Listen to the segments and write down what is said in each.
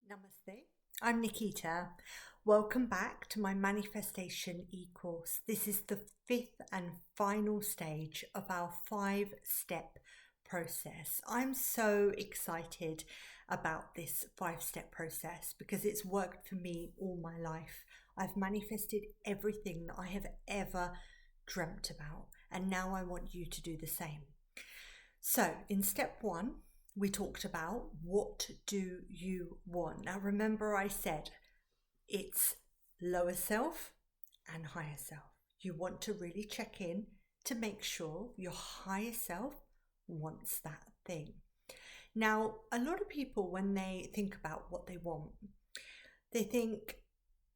Namaste. I'm Nikita. Welcome back to my Manifestation e-course. This is the fifth and final stage of our 5-step process. I'm so excited about this 5-step process because it's worked for me all my life. I've manifested everything that I have ever dreamt about, and now I want you to do the same. So in step 1, we talked about what do you want. Now remember I said it's lower self and higher self. You want to really check in to make sure your higher self wants that thing. Now a lot of people, when they think about what they want, they think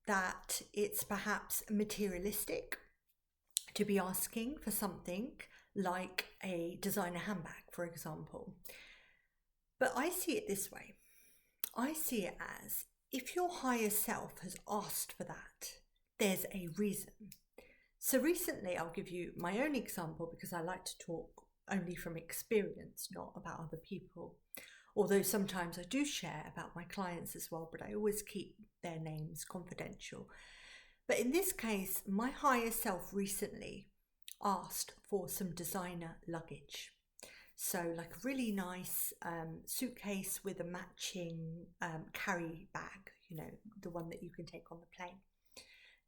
that it's perhaps materialistic to be asking for something like a designer handbag, for example. But I see it this way. I see it as if your higher self has asked for that, there's a reason. So recently, I'll give you my own example because I like to talk only from experience, not about other people. Although sometimes I do share about my clients as well, but I always keep their names confidential. But in this case, my higher self recently asked for some designer luggage. So like a really nice suitcase with a matching carry bag, you know, the one that you can take on the plane.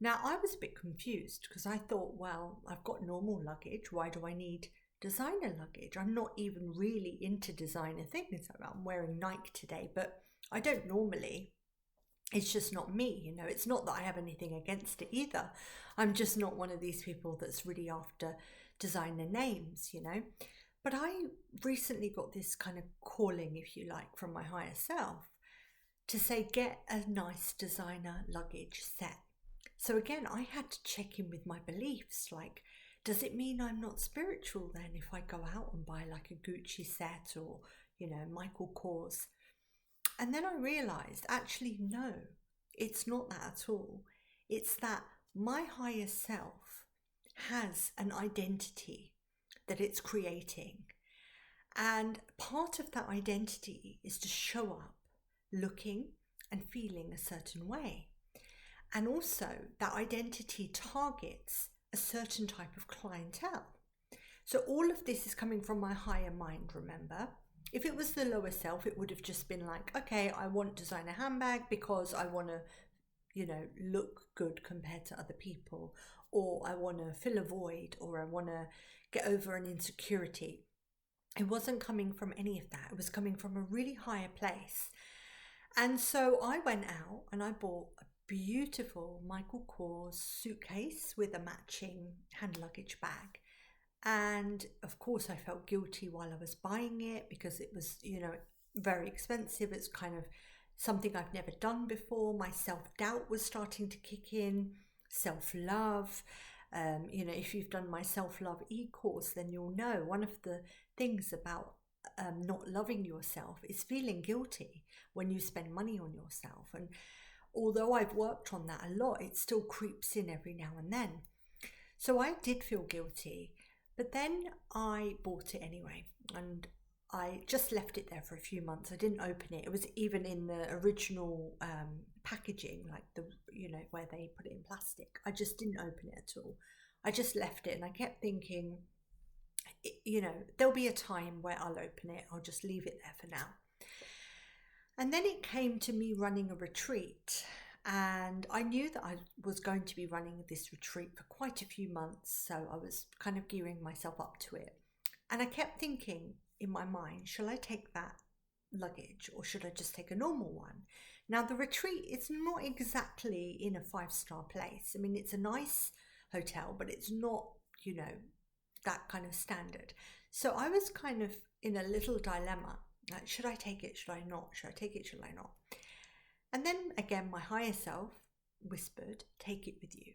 Now I was a bit confused because I thought, well, I've got normal luggage. Why do I need designer luggage? I'm not even really into designer things. I'm wearing Nike today, but I don't normally. It's just not me, you know. It's not that I have anything against it either. I'm just not one of these people that's really after designer names, you know. But I recently got this kind of calling, if you like, from my higher self to say, get a nice designer luggage set. So again, I had to check in with my beliefs. Like, does it mean I'm not spiritual then if I go out and buy like a Gucci set or, you know, 𝐂𝐻𝐿𝐴? And then I realized, actually, no, it's not that at all. It's that my higher self has an identity that it's creating, and part of that identity is to show up looking and feeling a certain way, and also that identity targets a certain type of clientele. So all of this is coming from my higher mind. Remember, if it was the lower self, it would have just been like, okay, I want designer handbag because I want to, you know, look good compared to other people, or I want to fill a void, or I want to get over an insecurity. It wasn't coming from any of that. It was coming from a really higher place. And so I went out and I bought a beautiful 𝐂𝐻𝐿𝐴 suitcase with a matching hand luggage bag. And of course I felt guilty while I was buying it because it was, you know, very expensive. It's kind of something I've never done before. My self-doubt was starting to kick in, self-love. You know, if you've done my self-love e-course, then you'll know one of the things about not loving yourself is feeling guilty when you spend money on yourself. And although I've worked on that a lot, it still creeps in every now and then. So I did feel guilty, but then I bought it anyway, and I just left it there for a few months. I didn't open it. It was even in the original packaging, like the, you know, where they put it in plastic. I just didn't open it at all. I just left it, and I kept thinking, you know, there'll be a time where I'll open it. I'll just leave it there for now. And then it came to me running a retreat, and I knew that I was going to be running this retreat for quite a few months. So I was kind of gearing myself up to it. And I kept thinking in my mind, shall I take that luggage or should I just take a normal one? Now the retreat is not exactly in a 5-star place. I mean, it's a nice hotel, but it's not, you know, that kind of standard. So I was kind of in a little dilemma. Like, should I take it? Should I not? Should I take it? Should I not? And then again, my higher self whispered, take it with you.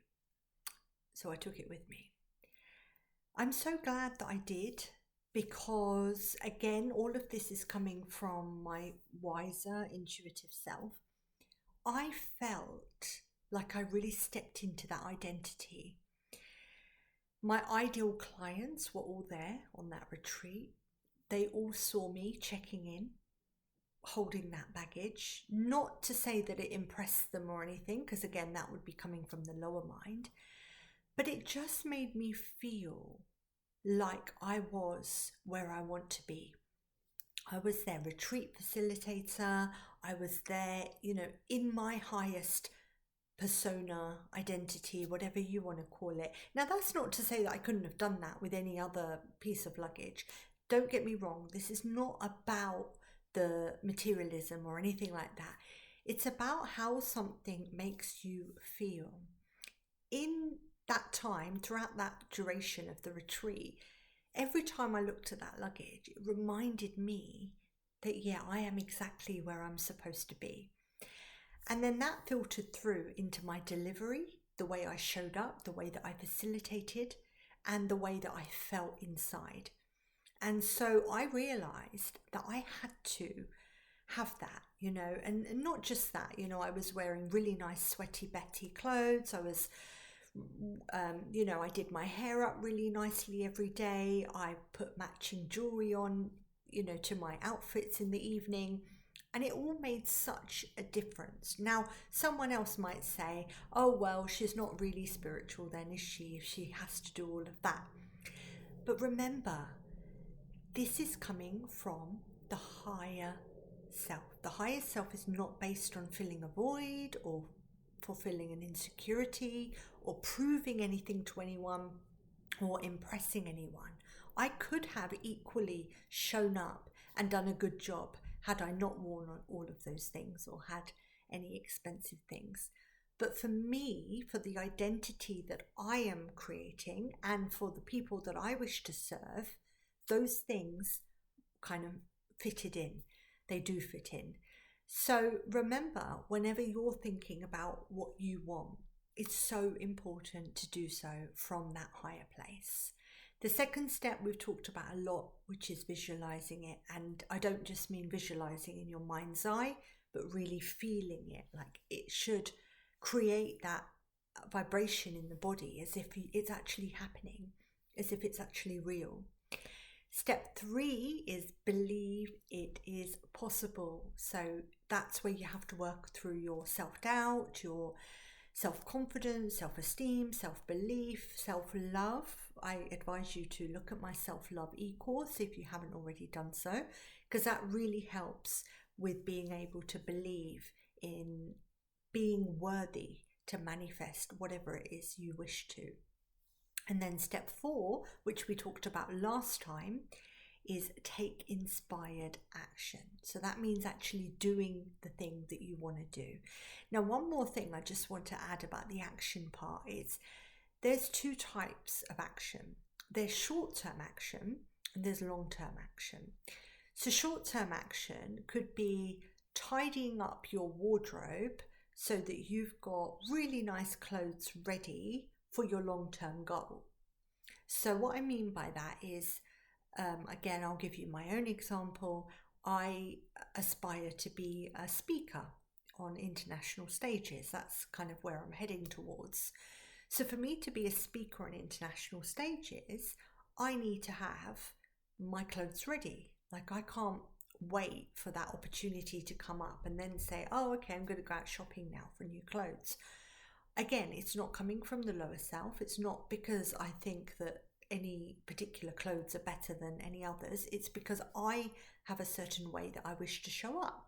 So I took it with me. I'm so glad that I did, because again, all of this is coming from my wiser, intuitive self. I felt like I really stepped into that identity. My ideal clients were all there on that retreat. They all saw me checking in. holding that baggage. Not to say that it impressed them or anything, because again, that would be coming from the lower mind, but it just made me feel like I was where I want to be. I was their retreat facilitator. I was there, in my highest persona, identity, whatever you want to call it. Now, that's not to say that I couldn't have done that with any other piece of luggage. Don't get me wrong. This is not about the materialism or anything like that. It's about how something makes you feel. In that time, throughout that duration of the retreat, every time I looked at that luggage, it reminded me that, yeah, I am exactly where I'm supposed to be. And then that filtered through into my delivery, the way I showed up, the way that I facilitated, and the way that I felt inside. And so I realized that I had to have that, and not just that, I was wearing really nice sweaty Betty clothes. I was, I did my hair up really nicely every day. I put matching jewelry on, to my outfits in the evening. And it all made such a difference. Now, someone else might say, oh, well, she's not really spiritual then, is she, if she has to do all of that? But remember, this is coming from the higher self. The higher self is not based on filling a void or fulfilling an insecurity or proving anything to anyone or impressing anyone. I could have equally shown up and done a good job had I not worn on all of those things or had any expensive things. But for me, for the identity that I am creating and for the people that I wish to serve, those things kind of fitted in. They do fit in. So remember, whenever you're thinking about what you want, it's so important to do so from that higher place. The second step we've talked about a lot, which is visualizing it. And I don't just mean visualizing in your mind's eye, but really feeling it. Like it should create that vibration in the body as if it's actually happening, as if it's actually real. Step 3 is believe it is possible. So that's where you have to work through your self-doubt, your self-confidence, self-esteem, self-belief, self-love. I advise you to look at my self-love e-course if you haven't already done so, because that really helps with being able to believe in being worthy to manifest whatever it is you wish to. And then step 4, which we talked about last time, is take inspired action. So that means actually doing the thing that you want to do. Now, one more thing I just want to add about the action part is there's 2 types of action. There's short-term action and there's long-term action. So short-term action could be tidying up your wardrobe so that you've got really nice clothes ready for your long-term goal. So what I mean by that is, again, I'll give you my own example. I aspire to be a speaker on international stages. That's kind of where I'm heading towards. So for me to be a speaker on international stages, I need to have my clothes ready. Like I can't wait for that opportunity to come up and then say, oh, okay, I'm going to go out shopping now for new clothes. Again, it's not coming from the lower self. It's not because I think that any particular clothes are better than any others. It's because I have a certain way that I wish to show up.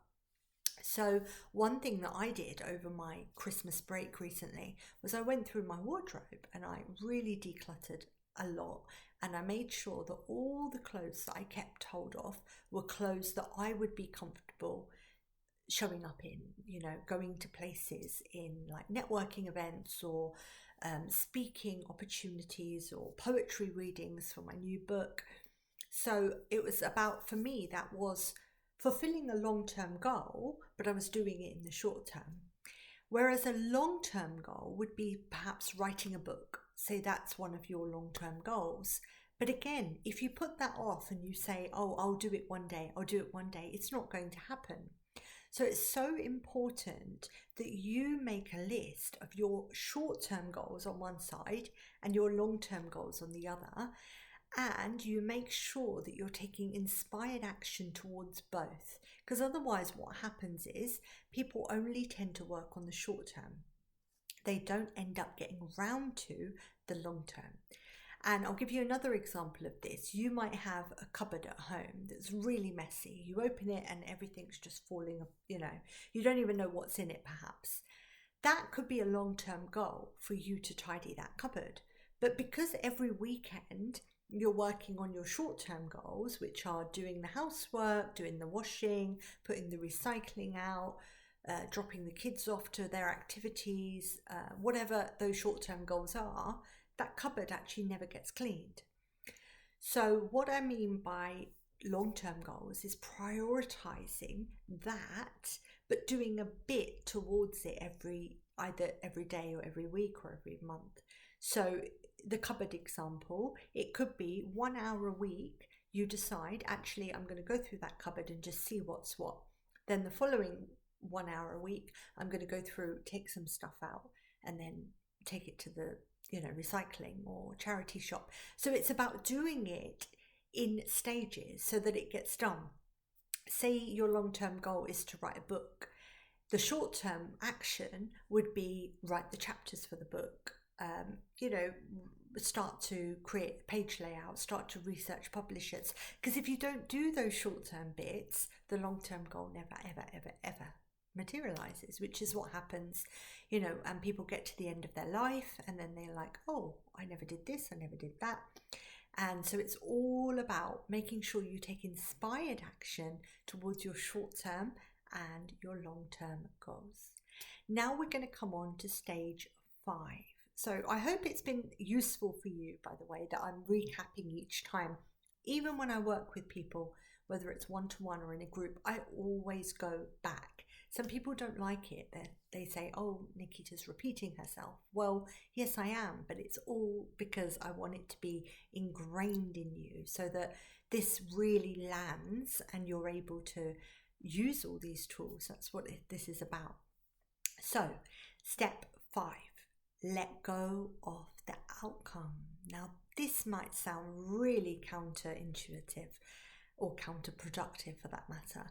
So one thing that I did over my Christmas break recently was I went through my wardrobe and I really decluttered a lot, and I made sure that all the clothes that I kept hold of were clothes that I would be comfortable showing up in, going to places in like networking events or speaking opportunities or poetry readings for my new book. So it was about, for me, that was fulfilling a long-term goal, but I was doing it in the short term. Whereas a long-term goal would be perhaps writing a book. Say that's one of your long-term goals. But again, if you put that off and you say, oh, I'll do it one day, it's not going to happen. So it's so important that you make a list of your short-term goals on one side and your long-term goals on the other, and you make sure that you're taking inspired action towards both. Because otherwise what happens is people only tend to work on the short term. They don't end up getting round to the long term. And I'll give you another example of this. You might have a cupboard at home that's really messy. You open it and everything's just falling, you don't even know what's in it perhaps. That could be a long-term goal for you to tidy that cupboard. But because every weekend you're working on your short-term goals, which are doing the housework, doing the washing, putting the recycling out, dropping the kids off to their activities, whatever those short-term goals are, that cupboard actually never gets cleaned. So what I mean by long-term goals is prioritizing that, but doing a bit towards it either every day or every week or every month. So the cupboard example, it could be 1 hour a week. You decide, actually, I'm going to go through that cupboard and just see what's what. Then the following 1 hour a week, I'm going to go through, take some stuff out and then take it to the recycling or charity shop. So it's about doing it in stages so that it gets done. Say your long-term goal is to write a book. The short-term action would be write the chapters for the book, start to create page layout, start to research publishers. Because if you don't do those short-term bits, the long-term goal never, ever, ever, ever materializes, which is what happens, and people get to the end of their life and then they're like, oh, I never did this, I never did that. And so it's all about making sure you take inspired action towards your short-term and your long-term goals. Now we're going to come on to stage 5. So I hope it's been useful for you, by the way, that I'm recapping each time. Even when I work with people, whether it's one-to-one or in a group, I always go back. Some people don't like it. They say, oh, Nikita's repeating herself. Well, yes, I am, but it's all because I want it to be ingrained in you so that this really lands and you're able to use all these tools. That's what this is about. So, step 5, let go of the outcome. Now, this might sound really counterintuitive or counterproductive for that matter.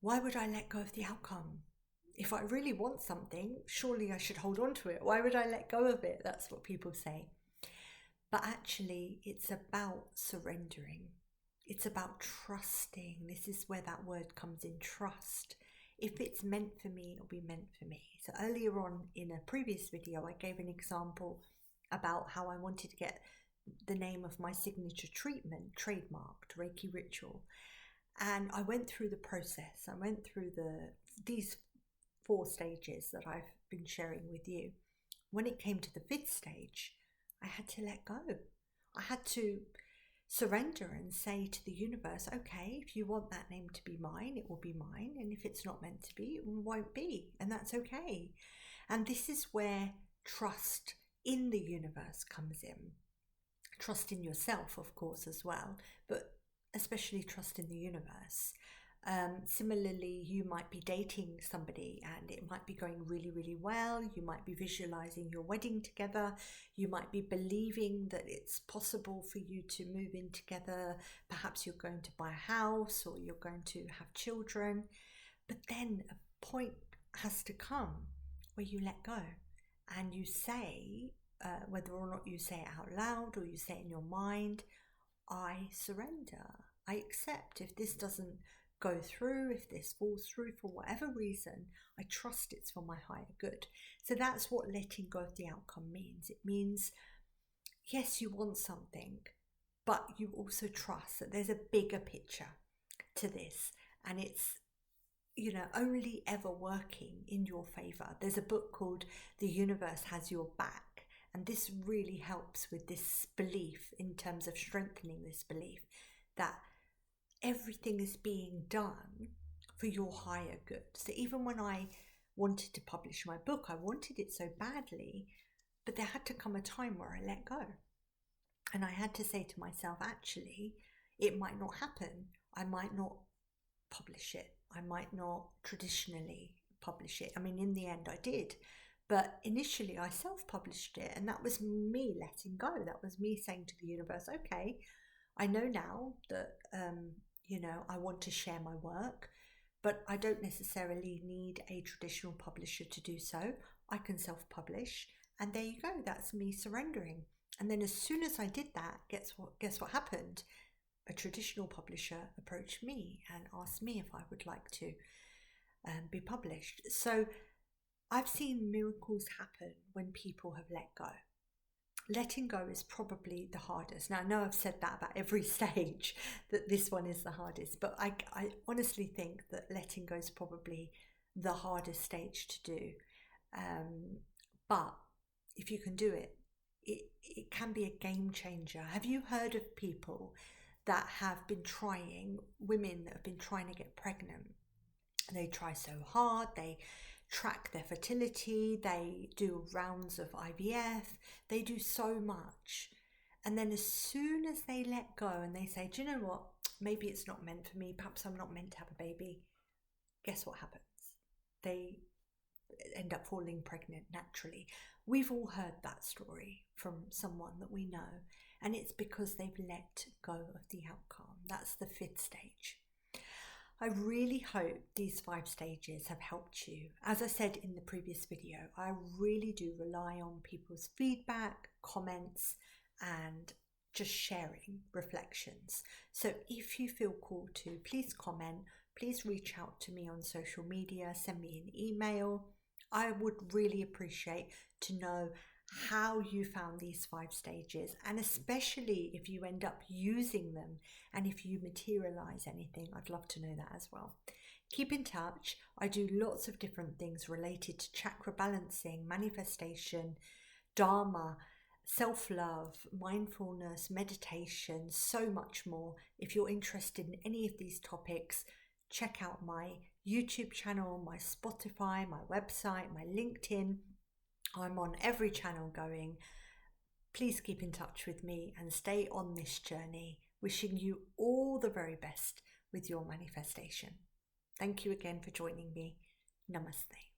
Why would I let go of the outcome? If I really want something, surely I should hold on to it. Why would I let go of it? That's what people say. But actually, it's about surrendering. It's about trusting. This is where that word comes in, trust. If it's meant for me, it'll be meant for me. So earlier on in a previous video, I gave an example about how I wanted to get the name of my signature treatment trademarked, Reiki Ritual. And I went through the process. I went through these 4 stages that I've been sharing with you. When it came to the 5th stage, I had to let go. I had to surrender and say to the universe, okay, if you want that name to be mine, it will be mine. And if it's not meant to be, it won't be. And that's okay. And this is where trust in the universe comes in. Trust in yourself, of course, as well, but especially trust in the universe. Similarly, you might be dating somebody and it might be going really, really well. You might be visualizing your wedding together. You might be believing that it's possible for you to move in together. Perhaps you're going to buy a house or you're going to have children. But then a point has to come where you let go and you say, whether or not you say it out loud or you say it in your mind, I surrender. I accept if this doesn't go through, if this falls through for whatever reason, I trust it's for my higher good. So that's what letting go of the outcome means. It means, yes, you want something, but you also trust that there's a bigger picture to this and it's, only ever working in your favor. There's a book called The Universe Has Your Back. And this really helps with this belief in terms of strengthening this belief that everything is being done for your higher good. So even when I wanted to publish my book, I wanted it so badly, but there had to come a time where I let go. And I had to say to myself, actually, it might not happen. I might not publish it. I might not traditionally publish it. I mean, in the end, I did. But initially I self-published it and that was me letting go. That was me saying to the universe, okay, I know now that, I want to share my work. but I don't necessarily need a traditional publisher to do so. I can self-publish, and there you go. That's me surrendering. And then as soon as I did that, guess what happened? A traditional publisher approached me and asked me if I would like to be published. So I've seen miracles happen when people have let go. Letting go is probably the hardest. Now, I know I've said that about every stage, that this one is the hardest, but I honestly think that letting go is probably the hardest stage to do. But if you can do it, it can be a game changer. Have you heard of people that have been trying, women that have been trying to get pregnant? They try so hard, they track their fertility, they do rounds of IVF, they do so much. And then as soon as they let go and they say, do you know what, maybe it's not meant for me, perhaps I'm not meant to have a baby, guess what happens? They end up falling pregnant naturally. We've all heard that story from someone that we know, and it's because they've let go of the outcome. That's the 5th stage. I really hope these 5 stages have helped you. As I said in the previous video, I really do rely on people's feedback, comments, and just sharing reflections. So if you feel called to, please comment, please reach out to me on social media, send me an email. I would really appreciate to know how you found these 5 stages, and especially if you end up using them and if you materialize anything, I'd love to know that as well. Keep in touch. I do lots of different things related to chakra balancing, manifestation, dharma, self-love, mindfulness, meditation, so much more. If you're interested in any of these topics, check out my YouTube channel, my Spotify, my website, my LinkedIn. I'm on every channel going. Please keep in touch with me and stay on this journey. Wishing you all the very best with your manifestation. Thank you again for joining me. Namaste.